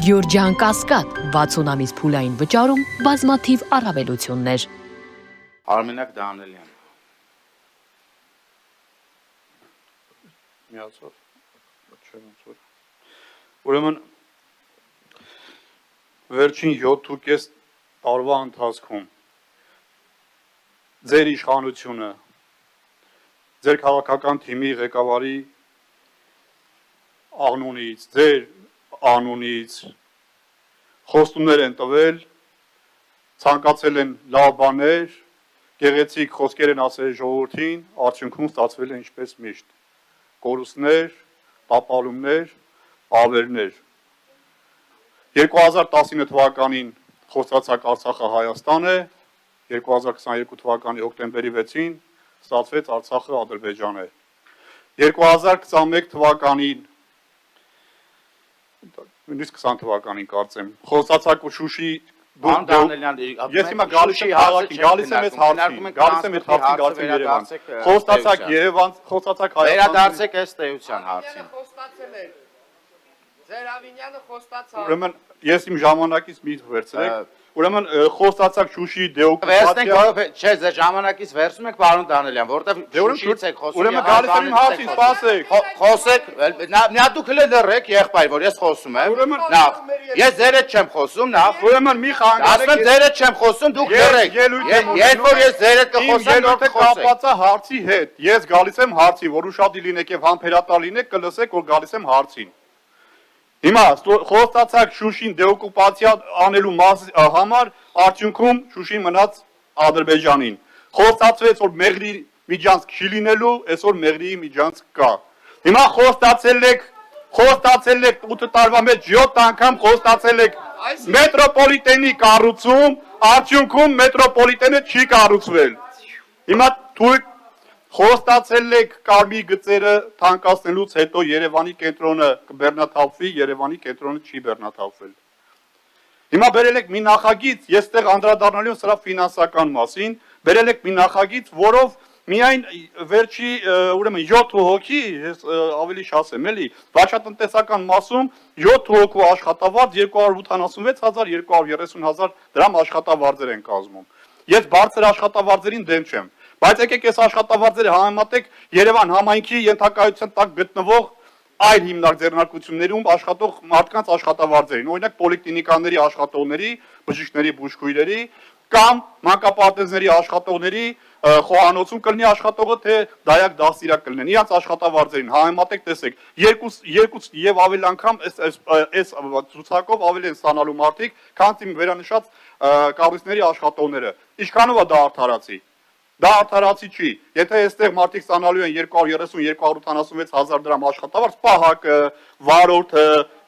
Գյորջյան Կասկադ 60 ամիս փուլային վճարում բազմաթիվ առավելություններ։ Արմենակ Դանելյան։ Միացավ։ Ուրեմն վերջին 7.5 տարվա ընթացքում ձեր իշխանությունը ձեր քաղաքական թիմի ղեկավարի անունից, ձեր անունից խոստումներ են տվել, ցանկացել են լավ բաներ, գեղեցիկ խոսքեր են ասել ժողովրդին, արդյունքում ստացվել է ինչպես միշտ։ Կորուստներ, տապալումներ, ավերներ։ 2019 թվականին խոստացած Արցախը Հայաստան է, 2022 թվականի հոկտեմբերի 6-ին ստացվեց Արցախը Ադրբեջան է։ 2021 թվականին նույնիսկ 20 թվականին կարծեմ, խոստացած Շուշի ես հիմա գալիս եմ Երևան, խոստացած Երևան, խոստացած Հայաստան։ Վերադարձեք այս տեյության հարցին։ Ձեր Ավինյանը խոստացավ։ Ուրեմն ես իմ ժամանակից մի վերցրեք, ուրեմն խոստացած Շուշի դեօկուպացիա։ Չէ, ձեր ժամանակից վերցնում եք պարոն Դանելյան, որտեվ Շուշիից եք խոսում։ Ուրեմն գալիս եմ իմ հարցին, սպասեք։ Խոսեք, նա դուք լրեք եղբայր, որ ես խոսում եմ։ Նախ, ես ձեր հետ չեմ խոսում, նախ։ Ուրեմն մի խանգարեք։ Ասում ձեր հետ չեմ խոսում, դուք լրեք։ Երբ որ ես ձեր հետ կխոսեմ, դուք խոսեք։ Կապված է հարցի հետ։ Ես գալիս եմ հարցի, որ ուշադիր լինեք եւ համբերատար լինեք, կլսեք, որ գալիս եմ հարցին։ Հիմա խոստացած Շուշին դեօկուպացիա անելու համար արդյունքում Շուշին մնաց Ադրբեջանին։ Խոստացվեց, որ Մեղրի միջանցք չի լինելու, այսօր Մեղրիի միջանցք կա։ Հիմա խոստացել եք 8 տարվա մեջ 7 անգամ խոստացել եք մետրոպոլիտենի կառուցում, արդյունքում մետրոպոլիտենը չի կառուցվել։ Հիմա դուք խոստացել եք կարմիր գծերը թանկացնելուց հետո Երևանի կենտրոնը կբեռնաթափվի, Երևանի կենտրոնը չի բեռնաթափվել։ Հիմա բերել եք մի նախագիծ, ես այդտեղ անդրադառնալու եմ սրա ֆինանսական մասին, բերել եք մի նախագիծ, որով միայն վերջի ուրեմն 7 հոգի, ես ավելի շասեմ, էլի, վաճառատնտեսական մասում 7 հոգու աշխատավարձ 286,230,000 դրամ աշխատավարձեր են կազմում։ Ես բարձր աշխատավարձերին դեմ չեմ, բայց եկեք այս աշխատավարձերը համեմատեք Երևան համայնքի ենթակայության տակ գտնվող այլ հիմնարկ ձեռնարկություններում աշխատող մարդկանց աշխատավարձերին, օրինակ պոլիկլինիկաների աշխատողների, բժիշկների, բուժքույրերի կամ մանկապարտեզների աշխատողների խոհանոցում կլինի աշխատողը, թե դայակ դաստիարակ կլինեն, իրանց աշխատավարձերին համեմատեք տեսեք, երկու եւ ավելի անգամ այս ցուցակով ավելի են ստանալու մարդիկ, քան իմ վերանշած կառույցների աշխատողները։ Ինչքանով է դա արդարացի։ Դա արդարացի չի։ Եթե այստեղ մարդիկ ստանալու են 230-286,000 դրամ աշխատավարձ, պահակը, վարորդը,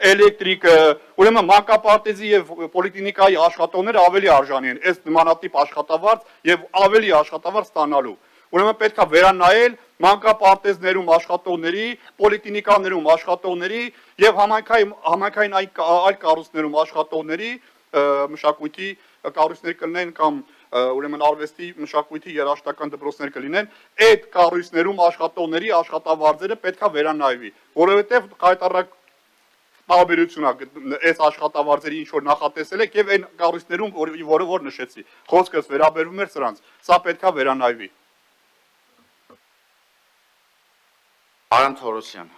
էլեկտրիկը, ուրեմն մանկապարտեզի եւ պոլիկլինիկայի աշխատողները ավելի արժանի են այս նմանատիպ աշխատավարձ եւ ավելի աշխատավարձ ստանալու։ Ուրեմն պետք է վերանայել մանկապարտեզներում աշխատողների, պոլիկլինիկաներում աշխատողների եւ համայնքային այլ կառույցներում աշխատողների մշակույթի կառույցներ կլինեն կամ ուրեմն արվեստի մշակույթի երաժշտական դպրոցներ կլինեն, այդ կառույցներում աշխատողների աշխատավարձերը պետքա վերանայվի, որովհետև հայտարարակ տարբերություն է այս աշխատավարձերի ինչ որ նախատեսել եք եւ այն կառույցներում, որը որ նշեցի, խոսքս վերաբերվում էր սրանց, սա պետքա վերանայվի։ Արամ Թորոսյան։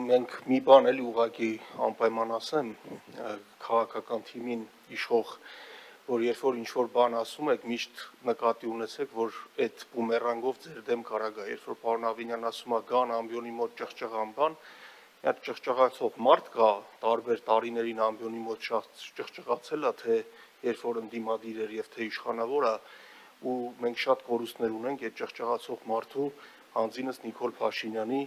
Մենք մի բան էլի ուղղակի անպայման ասեմ, քաղաքական թիմին իշխող, որ երբ որ ինչ-որ բան ասում եք, միշտ նկատի ունեցեք, որ այդ բումերանգով ձեր դեմ կարա գա, երբ որ պարոն Ավինյան ասում է գան ամբիոնի մոտ ճղճղան բան, այդ ճղճղացող մարդ կա, տարբեր տարիներին ամբիոնի մոտ ճղճղացել է, թե երբ որ ընդդիմադիր էր եւ թե իշխանավոր է, ու մենք շատ կորուստներ ունենք այդ ճղճղացող մարդու անձինս Նիկոլ Փաշինյանի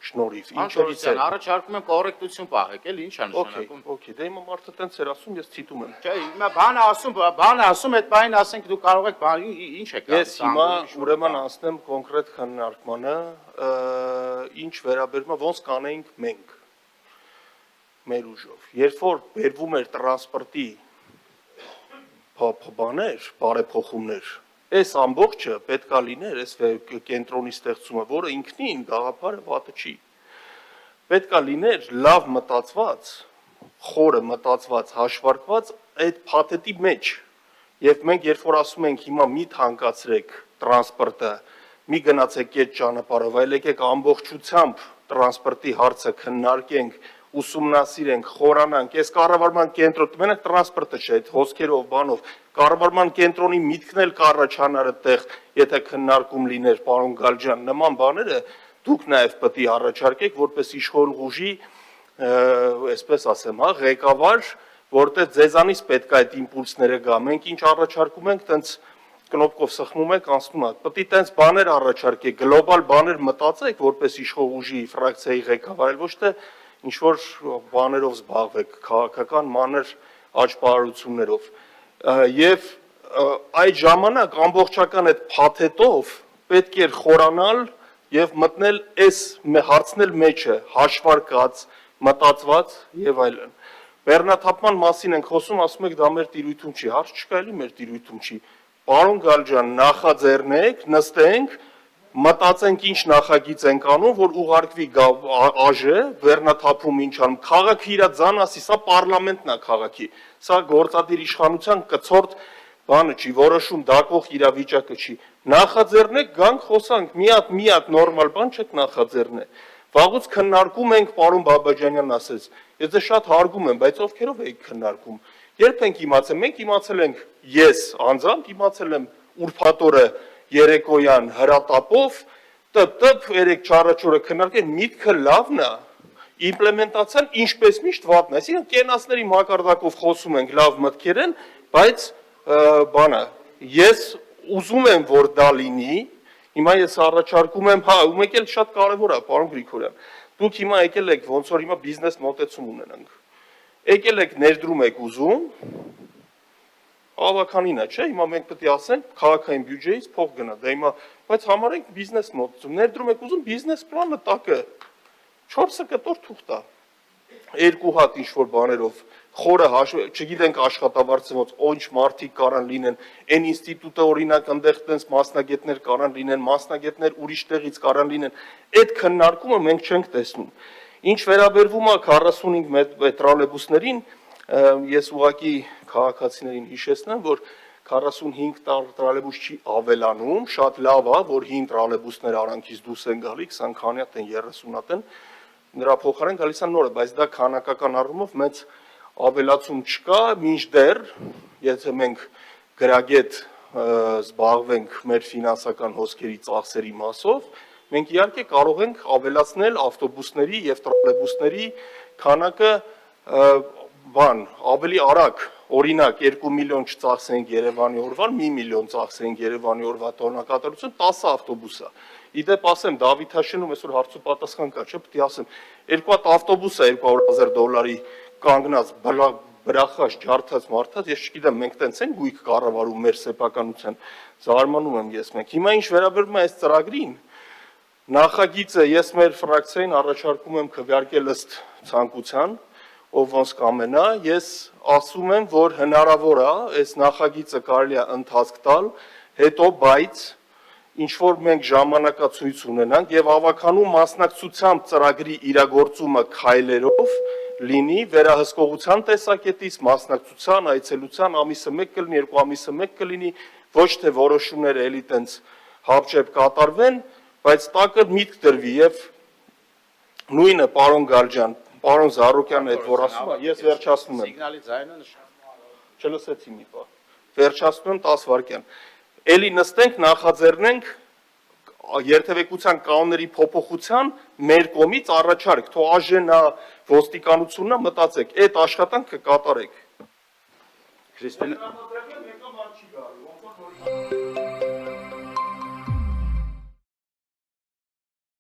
շնորհիվ։ Անշորության առաջարկում եմ կոռեկտություն պահեք, էլ ինչ է նշանակում։ Okay, դե հիմա մարդը տենց էր ասում, ես ցիտում եմ։ Չէ, հիմա բանը ասում, այդ բանին ասենք դու կարող եք բան ինչ եք Ես հիմա ուրեմն անցնեմ կոնկրետ քննարկմանը, ինչ վերաբերում է ոնց կանեինք մենք մեր ուժով։ Երբ որ բերվում էր տրանսպորտի բաներ, բարեփոխումներ, այս ամբողջը պետքա լիներ, այս կենտրոնի ստեղծումը, որը ինքնին գաղափարը վատը չի։ Պետքա լիներ լավ մտածված, խորը մտածված, հաշվարկված այդ փաթեթի մեջ։ Եվ մենք երբ որ ասում ենք հիմա մի թանկացրեք տրանսպորտը, մի գնացեք այդ ճանապարհով, այլ եկեք ամբողջությամբ տրանսպորտի հարցը քննարկենք, ուսումնասիրենք, խորանանք, այս կառավարման կենտրոն, մենակ տրանսպորտը չէ, այդ հոսքերով, բանով, կառավարման կենտրոնի միտքն էլ կառաջանար այդտեղ, եթե քննարկում լիներ, պարոն Գալջյան, նման բաները դուք նաև պետք է առաջարկեք, որպես իշխող ուժի, այսպես ասեմ, հա, ղեկավար, որտեղ ձեզանից պետք է այդ իմպուլսները գա։ Մենք ինչ առաջարկում ենք, տենց կնոպկով սխմում եք, անցնում է։ Պետք է տենց բաներ առաջարկեք, գլոբալ բաներ մտածեք, որպես իշխող ուժի ֆրակցիայի ղեկավար, այլ ոչ թե ինչ որ բաներով զբաղվեք, քաղաքական մանր աճպարարություններով։ Եվ այդ ժամանակ ամբողջական այդ փաթեթով պետք էր խորանալ եւ մտնել այս հարցնել մեջը, հաշվարկած, մտածված եւ այլն։ Բեռնաթափման մասին ենք խոսում, ասում եք դա մեր տիրույթում չի, հարց չկա, էլի մեր տիրույթում չի։ Պարոն Գալջյան, նախաձեռնեք, նստենք, մտածենք ինչ նախագիծ ենք անում, որ ուղարկվի ԱԺ, բեռնաթափում ինչ անում, քաղաքը իր ձան ասի, սա պարլամենտն է քաղաքի, սա գործադիր իշխանության կցորդ բանը չի, որոշում դակող իրավիճակը չի։ Նախաձեռնեք, գանք խոսանք, մի հատ նորմալ բան չեք նախաձեռնե։ Վաղուց քննարկում ենք, պարոն Բաբաջանյանն ասեց, ես դե շատ հարգում եմ, բայց ովքերով եք քննարկում։ Երբ ենք իմացել, մենք իմացել ենք, ես անձամբ իմացել եմ ուրբաթ օրը երեկոյան հրատապով, տպ 3-4 օրը քննարկել, միտքը լավն է, իմպլեմենտացիան ինչպես միշտ վատն է, այսինքն կենացների մակարդակով խոսում ենք լավ մտքեր են, բայց բանը, ես ուզում եմ, որ դա լինի, հիմա ես առաջարկում եմ, հա, ու մեկ էլ շատ կարևոր է, պարոն Գրիգորյան, դուք հիմա եկել եք, ոնց որ հիմա բիզնես մոտեցում ունենանք, եկել եք ներդրում եք ուզում, ավականին է, չէ, հիմա մենք պետք է ասենք, քաղաքային բյուջեից փող գնա, դա հիմա, բայց համարենք բիզնես մոտեցում, ներդրում եք ուզում, բիզնես պլանը տակը, 4 կտոր թուղթ է, 2 հատ ինչ-որ բաներով, խորը չգիտենք աշխատավարձը ոնց, ինչ մարդիկ կարան լինեն, այն ինստիտուտը օրինակ ընդեղ տենց մասնագետներ կարան լինեն, մասնագետներ ուրիշ տեղից կարան լինեն, այդ քննարկումը մենք չենք տեսնում։ Ինչ վերաբերվում է 45 տրոլեյբուսներին, ես ուղղակի քաղաքացիներին հիշեցնեմ, որ 45 տրոլեյբուս չի ավելանում, շատ լավ է, որ 5 տրոլեյբուսներ արանքից դուրս են գալի, 20 քանի հատ են, 30 հատ են, նրա փոխարեն գալիս է նորը, բայց դա քանակական առումով մեծ ավելացում չկա, մինչդեռ, եթե մենք գրագետ զբաղվենք մեր ֆինանսական հոսքերի ծախսերի մասով, մենք իհարկե կարող ենք ավելացնել ավտոբուսների եւ տրոլեյբուսների քանակը ավելի արագ, օրինակ 2 միլիոն չծախսենք Երևանի օրվան, 1 միլիոն ծախսենք Երևանի օրվա տոնակատարություն 10 ավտոբուս է։ Իդեպ ասեմ Դավիթաշենում այսօր հարց ու պատասխան կա, չէ՞, պետք է ասեմ, 2 հատ ավտոբուս է $200,000 կանգնած, բրախած, ջարդած, մարդած, ես չգիտեմ, մենք տենց ենք գույք կառավարում մեր սեփականության, զարմանում եմ ես մենք։ Հիմա ինչ վերաբերում է այս ծրագրին, նախագիծը ես մեր ֆրակցիային առաջարկում եմ քվեարկել ըստ ցանկության, ով ոնց կամենա, ես ասում եմ, որ հնարավոր է, այս նախագիծը կարելի է ընթացք տալ, հետո բայց ինչ որ մենք ժամանակացույց ունենանք եւ ավականու մասնակցությամբ ծրագրի իրագործումը քայլերով լինի վերահսկողության տեսակետից, մասնակցության, այցելության ամիսը 1 կլինի, 2 ամիսը 1 կլինի, ոչ թե որոշումները էլի տենց հապճեպ կատարվեն, բայց տակը միտք դրվի եւ նույնը պարոն Գալջյան, պարոն Զարուկյանն այդ որ ասում է, ես վերջացնում եմ։ Սիգնալի ձայնը Չլսեցի մի բան։ Վերջացնում եմ 10 վայրկյան։ Էլի նստենք, նախաձեռնենք երթևեկության կանոնների փոփոխության մեր կողմից առաջարկ, թող ԱԺ-նա, ոստիկանությունն մտածեք, այդ աշխատանքը կատարեք։ Քրիստինա